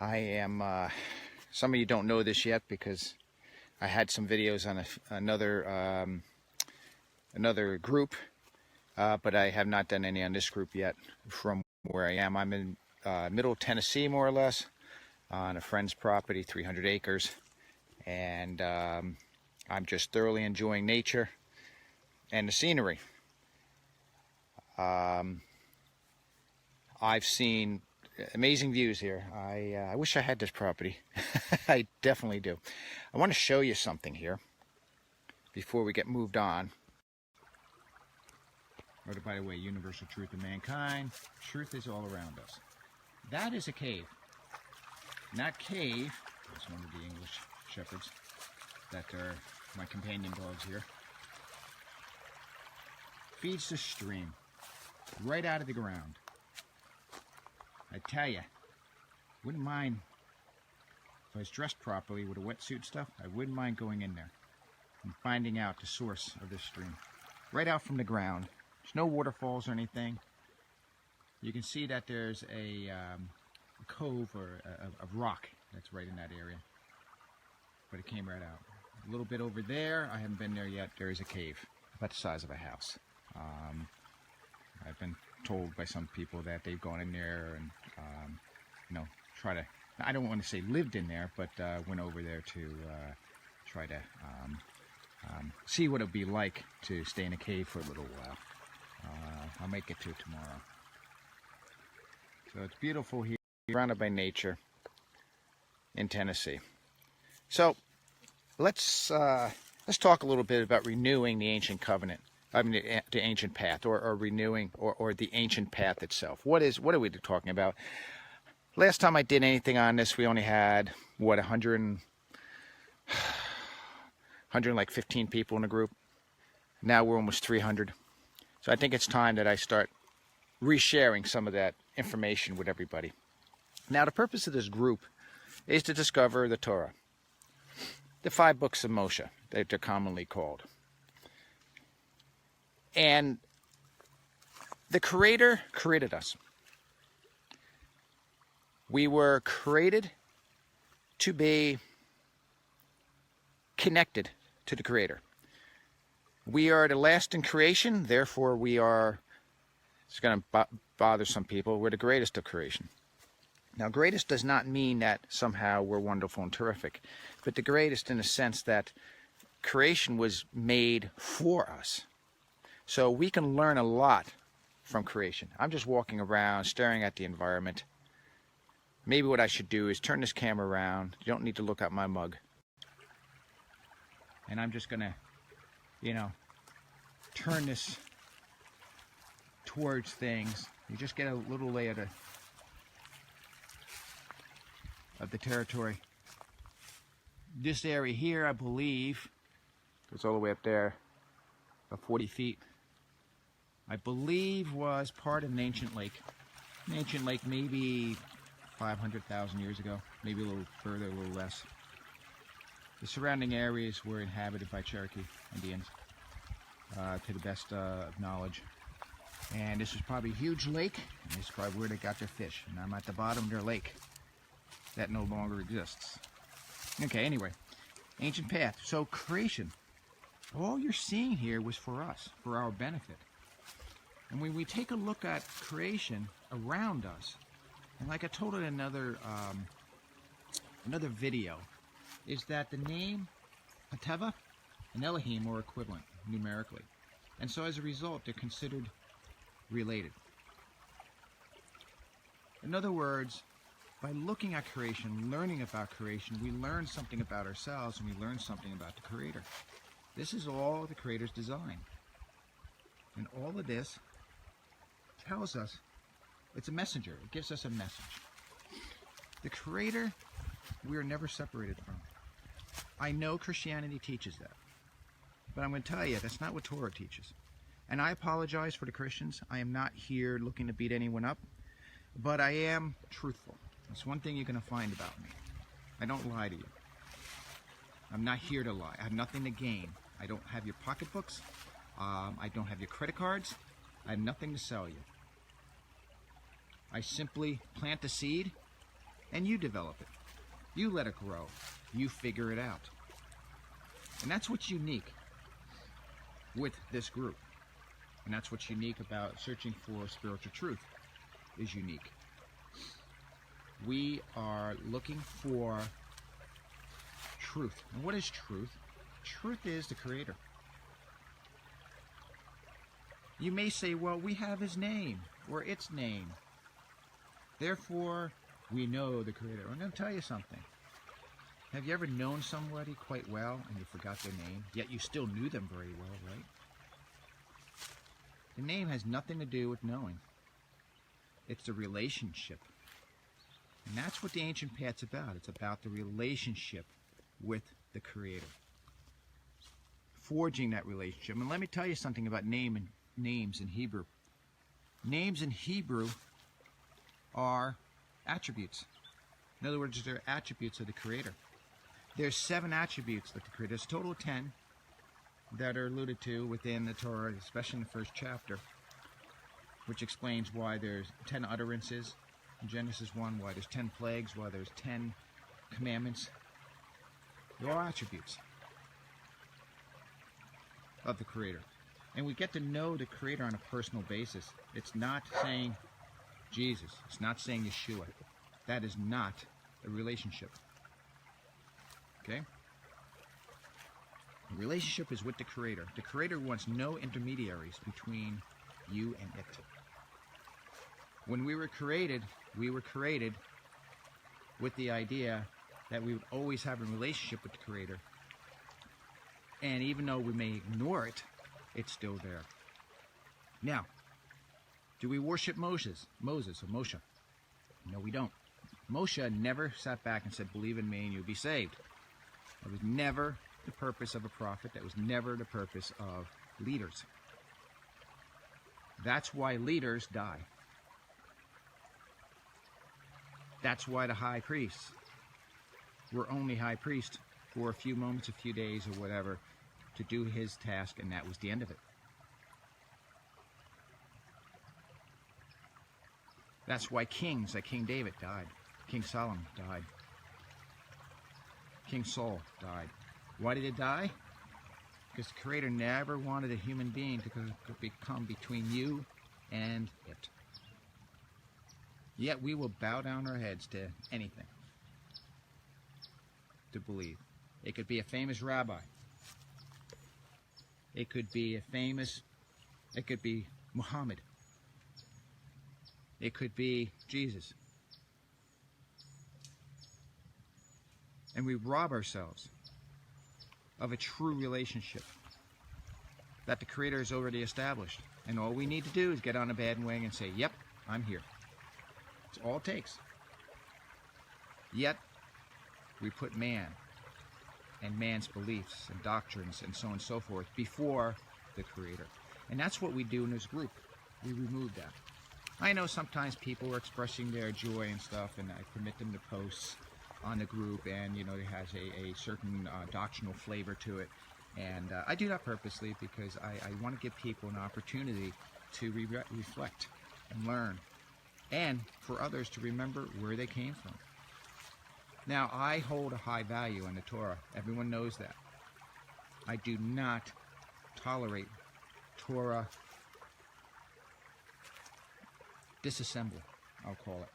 I am, some of you don't know this yet because I had some videos on another group, but I have not done any on this group yet from where I am. I'm in middle Tennessee, more or less, on a friend's property, 300 acres, and I'm just thoroughly enjoying nature and the scenery. I've seen amazing views here. I wish I had this property. I definitely do. I want to show you something here before we get moved on. Or, by the way, universal truth of mankind. Truth is all around us. That is a cave. And that cave, that's one of the English shepherds that are my companion dogs here, feeds the stream right out of the ground. I tell you, wouldn't mind, if I was dressed properly with a wetsuit and stuff, I wouldn't mind going in there and finding out the source of this stream. Right out from the ground. There's no waterfalls or anything. You can see that there's a cove or a rock that's right in that area. But it came right out. A little bit over there, I haven't been there yet, there is a cave about the size of a house. I've been told by some people that they've gone in there and, try to, I don't want to say lived in there, but went over there to try to see what it would be like to stay in a cave for a little while. I'll make it to it tomorrow. So it's beautiful here, surrounded by nature in Tennessee. So let's talk a little bit about renewing the ancient covenant. I mean, the ancient path, or renewing, or the ancient path itself. What are we talking about? Last time I did anything on this, we only had, 115 people in the group. Now we're almost 300. So I think it's time that I start resharing some of that information with everybody. Now, the purpose of this group is to discover the Torah, the 5 books of Moshe, they're commonly called. And the Creator created us. We were created to be connected to the Creator. We are the last in creation, therefore we are, it's going to bother some people, we're the greatest of creation. Now, greatest does not mean that somehow we're wonderful and terrific, but the greatest in the sense that creation was made for us. So we can learn a lot from creation. I'm just walking around, staring at the environment. Maybe what I should do is turn this camera around. You don't need to look at my mug. And I'm just going to, turn this towards things. You just get a little layer of the territory. This area here, I believe, goes all the way up there, about 40 feet. I believe was part of an ancient lake. An ancient lake maybe 500,000 years ago, maybe a little further, a little less. The surrounding areas were inhabited by Cherokee Indians, to the best of knowledge. And this was probably a huge lake, and this is probably where they got their fish. And I'm at the bottom of their lake. That no longer exists. Okay, anyway, ancient path. So creation, all you're seeing here was for us, for our benefit. And when we take a look at creation around us, and like I told in another video, is that the name Hateva and Elohim are equivalent numerically. And so as a result, they're considered related. In other words, by looking at creation, learning about creation, we learn something about ourselves and we learn something about the Creator. This is all the Creator's design. And all of this tells us, it's a messenger. It gives us a message. The Creator, we are never separated from. I know Christianity teaches that. But I'm going to tell you, that's not what Torah teaches. And I apologize for the Christians. I am not here looking to beat anyone up. But I am truthful. That's one thing you're going to find about me. I don't lie to you. I'm not here to lie. I have nothing to gain. I don't have your pocketbooks. I don't have your credit cards. I have nothing to sell you. I simply plant the seed And you develop it. You let it grow. You figure it out. And that's what's unique with this group. And that's what's unique about searching for spiritual truth is unique. We are looking for truth. And what is truth? Truth is the Creator. You may say, well, we have His name or its name. Therefore, we know the Creator. I'm going to tell you something. Have you ever known somebody quite well and you forgot their name, yet you still knew them very well, right? The name has nothing to do with knowing. It's the relationship. And that's what the ancient path's about. It's about the relationship with the Creator. Forging that relationship. And let me tell you something about names in Hebrew. Names in Hebrew are attributes. In other words, they're attributes of the Creator. There's 7 attributes of the Creator. There's a total of 10 that are alluded to within the Torah, especially in the first chapter, which explains why there's 10 utterances in Genesis 1, why there's 10 plagues, why there's 10 commandments. They're all attributes of the Creator. And we get to know the Creator on a personal basis. It's not saying Jesus. It's not saying Yeshua. That is not a relationship. Okay? The relationship is with the Creator. The Creator wants no intermediaries between you and it. When we were created with the idea that we would always have a relationship with the Creator. And even though we may ignore it, it's still there. Now, do we worship Moses or Moshe? No, we don't. Moshe never sat back and said, believe in me and you'll be saved. That was never the purpose of a prophet. That was never the purpose of leaders. That's why leaders die. That's why the high priests were only high priest for a few moments, a few days, or whatever, to do his task, and that was the end of it. That's why kings like King David died. King Solomon died. King Saul died. Why did it die? Because the Creator never wanted a human being to become between you and it. Yet we will bow down our heads to anything to believe. It could be a famous rabbi. It could be Muhammad. It could be Jesus. And we rob ourselves of a true relationship that the Creator has already established. And all we need to do is get on a bandwagon and say, yep, I'm here. That's all it takes. Yet, we put man and man's beliefs and doctrines and so on and so forth before the Creator. And that's what we do in this group. We remove that. I know sometimes people are expressing their joy and stuff, and I permit them to post on the group, and it has a certain doctrinal flavor to it. And I do that purposely because I want to give people an opportunity to reflect and learn, and for others to remember where they came from. Now, I hold a high value in the Torah. Everyone knows that. I do not tolerate Torah disassembly, I'll call it.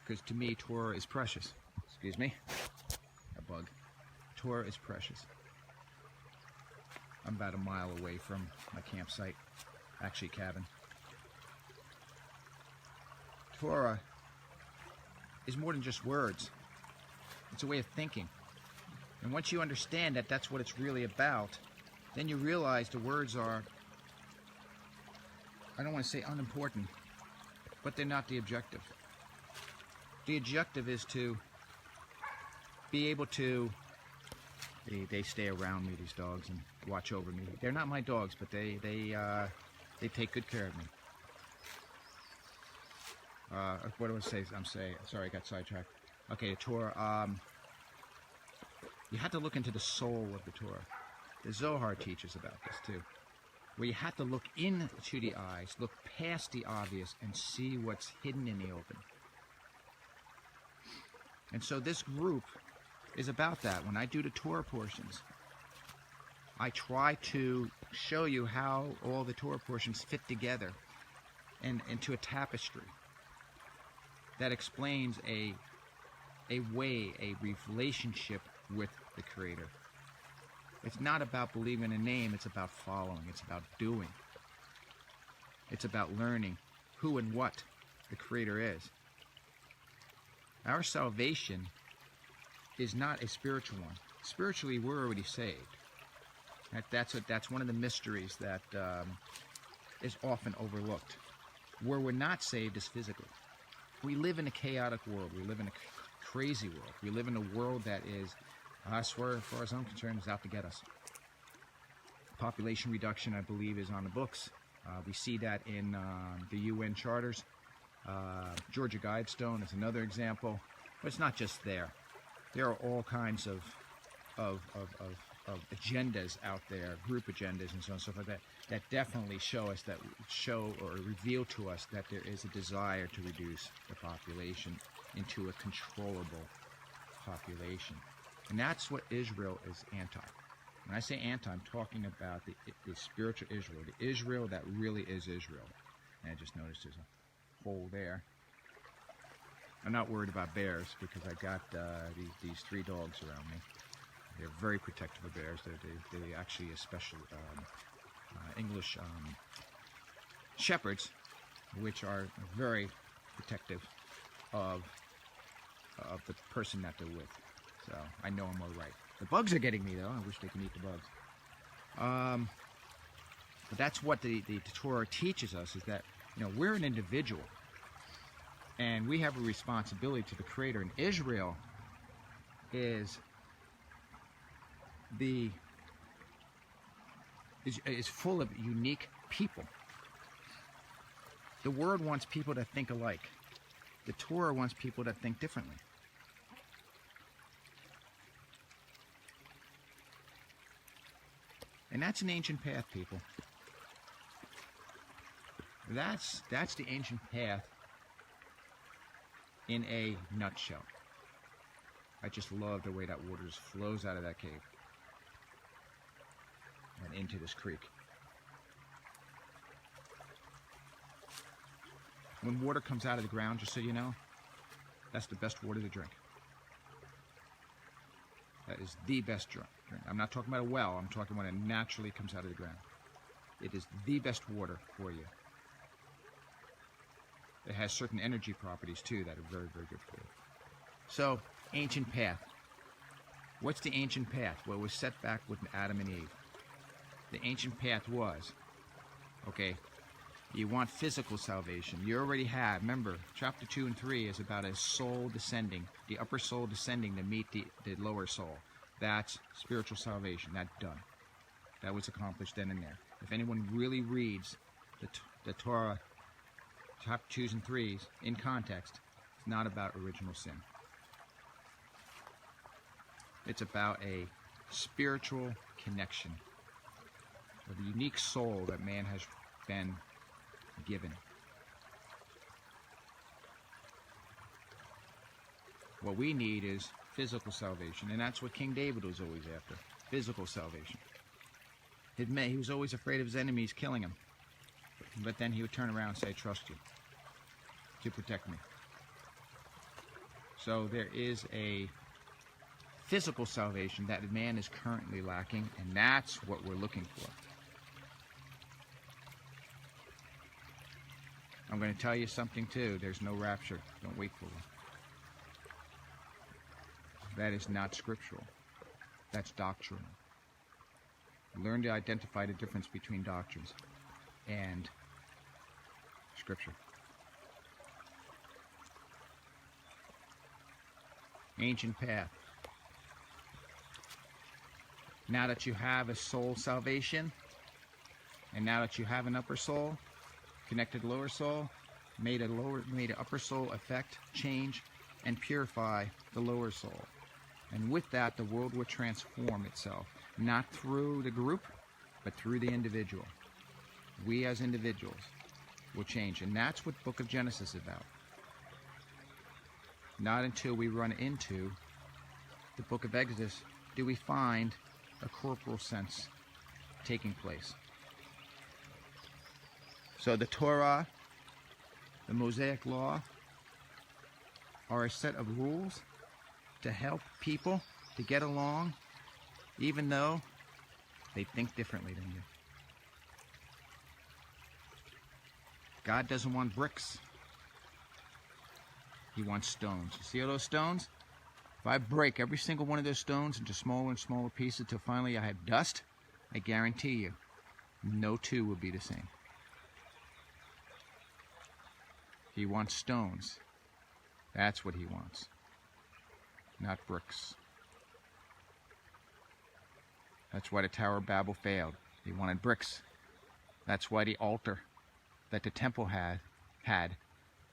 Because to me, Torah is precious. Excuse me. A bug. Torah is precious. I'm about a mile away from my campsite. Actually, cabin. Torah is more than just words. It's a way of thinking. And once you understand that that's what it's really about, then you realize the words are, I don't want to say unimportant, but they're not the objective. The objective is to be able to, they stay around me, these dogs, and watch over me. They're not my dogs, but they take good care of me. What do I say? Sorry, I got sidetracked. Okay, the Torah. You have to look into the soul of the Torah. The Zohar teaches about this too, where you have to look into the eyes, look past the obvious, and see what's hidden in the open. And so this group is about that. When I do the Torah portions, I try to show you how all the Torah portions fit together and into a tapestry that explains a way, a relationship with the Creator. It's not about believing a name, it's about following, it's about doing. It's about learning who and what the Creator is. Our salvation is not a spiritual one. Spiritually, we're already saved. That's one of the mysteries that is often overlooked. Where we're not saved is physically. We live in a chaotic world. We live in a crazy world. We live in a world that is, I swear, as far as I'm concerned, is out to get us. Population reduction, I believe, is on the books. We see that in the UN charters. Georgia Guidestone is another example. But it's not just there. There are all kinds of agendas out there, group agendas and so on and so forth, that definitely show or reveal to us that there is a desire to reduce the population into a controllable population. And that's what Israel is anti. When I say anti, I'm talking about the spiritual Israel, the Israel that really is Israel. And I just noticed there's a hole there. I'm not worried about bears because I got these 3 dogs around me. They're very protective of bears. They're actually a special English shepherds, which are very protective of the person that they're with. So I know I'm all right. The bugs are getting me though. I wish they could eat the bugs. But that's what the Torah teaches us, is that we're an individual, and we have a responsibility to the Creator. And Israel is full of unique people. The Word wants people to think alike. The Torah wants people to think differently. And that's an ancient path, people. That's the ancient path in a nutshell. I just love the way that water just flows out of that cave and into this creek. When water comes out of the ground, just so you know, that's the best water to drink. That is the best drink. I'm not talking about a well. I'm talking when it naturally comes out of the ground. It is the best water for you. It has certain energy properties, too, that are very, very good for you. So, ancient path. What's the ancient path? Well, it was set back with Adam and Eve. The ancient path was, okay, you want physical salvation. You already have. Remember, chapter 2 and 3 is about a soul descending, the upper soul descending to meet the lower soul. That's spiritual salvation. That's done. That was accomplished then and there. If anyone really reads the Torah, chapter 2s and 3s, in context, it's not about original sin. It's about a spiritual connection with a unique soul that man has been given. What we need is physical salvation, and that's what King David was always after, physical salvation. He was always afraid of his enemies killing him, but then he would turn around and say, I trust you to protect me. So there is a physical salvation that man is currently lacking, and that's what we're looking for. I'm going to tell you something too. There's no rapture. Don't wait for it. That is not scriptural. That's doctrinal. Learn to identify the difference between doctrines and scripture. Ancient path. Now that you have a soul salvation, and now that you have an upper soul, connected lower soul, made an upper soul affect, change, and purify the lower soul. And with that, the world will transform itself, not through the group, but through the individual. We as individuals will change, and that's what Book of Genesis is about. Not until we run into the book of Exodus do we find a corporal sense taking place. So the Torah, the Mosaic Law, are a set of rules to help people to get along, even though they think differently than you. God doesn't want bricks. He wants stones. You see all those stones? If I break every single one of those stones into smaller and smaller pieces until finally I have dust, I guarantee you, no two will be the same. He wants stones. That's what he wants, not bricks. That's why the Tower of Babel failed. He wanted bricks. That's why the altar that the temple had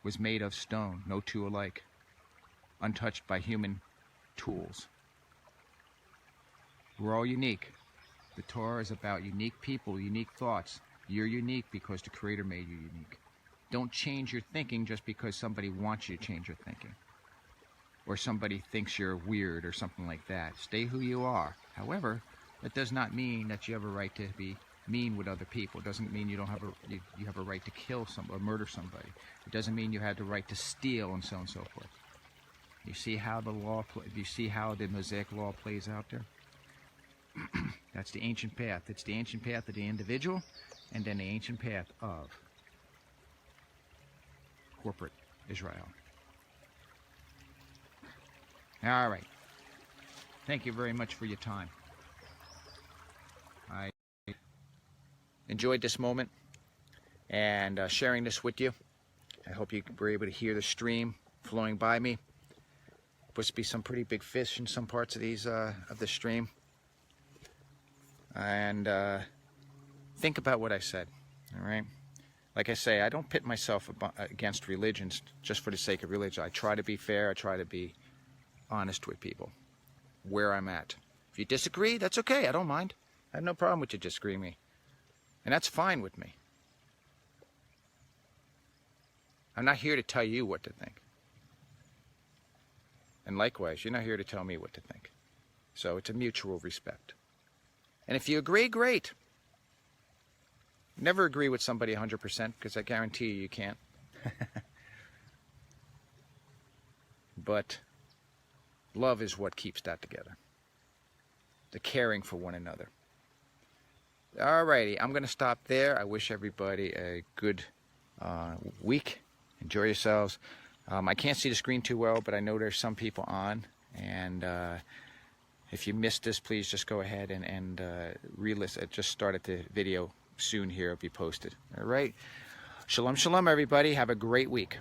was made of stone, no two alike, untouched by human tools. We're all unique. The Torah is about unique people, unique thoughts. You're unique because the Creator made you unique. Don't change your thinking just because somebody wants you to change your thinking, or somebody thinks you're weird or something like that. Stay who you are. However, that does not mean that you have a right to be mean with other people. It doesn't mean you don't have you have a right to kill somebody or murder somebody. It doesn't mean you have the right to steal and so on and so forth. You see how the law, you see how the Mosaic Law plays out there? That's the ancient path. It's the ancient path of the individual, and then the ancient path of corporate Israel. All right. Thank you very much for your time. I enjoyed this moment and sharing this with you. I hope you were able to hear the stream flowing by me. Supposed to be some pretty big fish in some parts of these of the stream. And think about what I said. All right. Like I say, I don't pit myself against religions just for the sake of religion. I try to be fair. I try to be honest with people where I'm at. If you disagree, that's okay. I don't mind. I have no problem with you disagreeing with me. And that's fine with me. I'm not here to tell you what to think. And likewise, you're not here to tell me what to think. So it's a mutual respect. And if you agree, great. Never agree with somebody 100% because I guarantee you can't. But love is what keeps that together. The caring for one another. Alrighty, I'm going to stop there. I wish everybody a good week. Enjoy yourselves. I can't see the screen too well, but I know there's some people on. And if you missed this, please just go ahead and re-listen. Just started the video soon here. It'll be posted. All right. Shalom, shalom, everybody. Have a great week.